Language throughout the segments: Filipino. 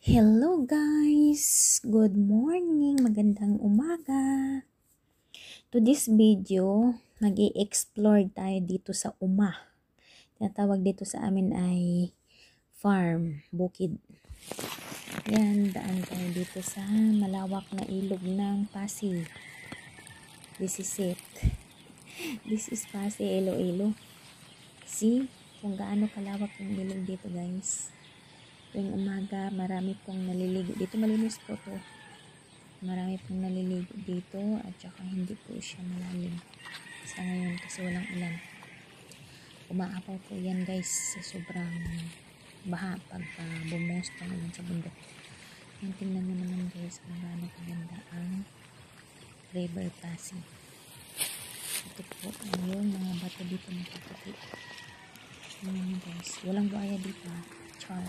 Hello guys! Good morning! Magandang umaga! To this video, mag-i-explore tayo dito sa Uma. Tinatawag dito sa amin ay farm, bukid. Yan, daan tayo dito sa malawak na ilog ng Pasig. This is it. This is Pasig, Iloilo. See kung gaano kalawak yung ilog dito guys. Tuwing umaga, marami pong naliligo dito. Malinis po to. Marami pong naliligo dito at saka hindi po siya malalim sa ngayon kasi walang ulan. Umaapaw po yan guys sa sobrang baha pagka bumuhos ng ulan sa bundok. Yan, tingnan nyo naman guys kung gaano kaganda ang River Pasig. Ito po yung mga bato dito na puputi. Tingnan nyo guys, walang buhaya dito. Char.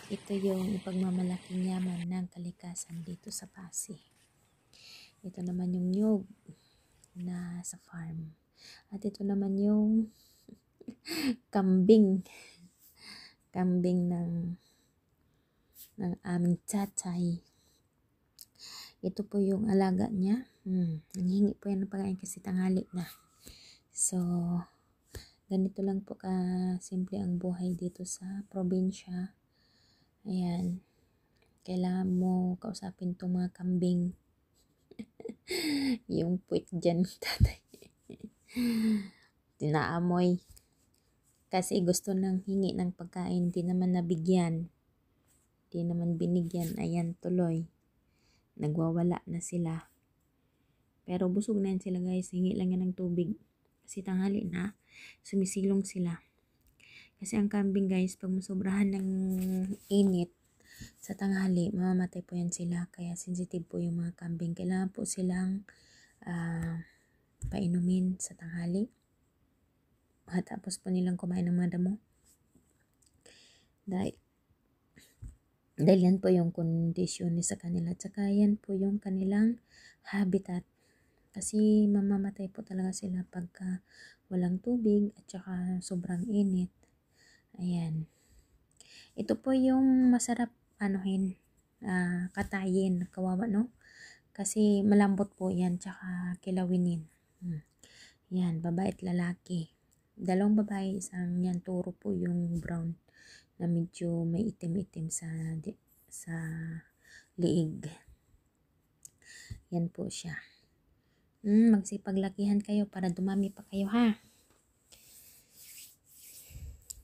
Ito yung ipagmamalaking yaman ng kalikasan dito sa Pasig. Ito naman yung nyug na sa farm. At ito naman yung kambing. Kambing ng aming tatay. Ito po yung alaga niya. Nanghingi po yan ng pagkain kasi tanghali na. So, ganito lang po simple ang buhay dito sa probinsya. Ayan, kailangan mo kausapin itong mga kambing. Yung puwit dyan, tatay. Tinaamoy. Kasi gusto nang hingi ng pagkain, di naman nabigyan. Di naman binigyan. Ayan, tuloy. Nagwawala na sila. Pero busog na yan sila guys. Hingi lang yan ng tubig. Kasi tanghali na, sumisilong sila. Kasi ang kambing guys, pag masobrahan ng init sa tanghali, mamamatay po yan sila. Kaya sensitive po yung mga kambing. Kailangan po silang painumin sa tanghali. At tapos po nilang kumain ng mga damo. Dahil yan po yung kondisyon sa kanila. At saka yan po yung kanilang habitat. Kasi mamamatay po talaga sila pagka walang tubig at saka sobrang init. Ayan. Ito po yung masarap katayin. Kawawa, no? Kasi malambot po yan, tsaka kilawinin. Yan, babae at lalaki. Dalawang babae, isang yan, turo po yung brown na medyo may itim-itim sa liig. Yan po siya. Magsipaglakihan kayo para dumami pa kayo, ha?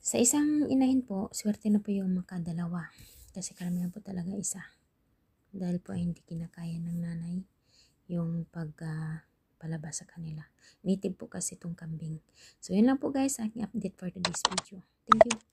Sa isang inahin po, swerte na po yung makadalawa. Kasi karamihan po talaga isa. Dahil po ay hindi kinakaya ng nanay yung pagpalabas sa kanila. Native po kasi itong kambing. So yun lang po guys, aking update for today's video. Thank you.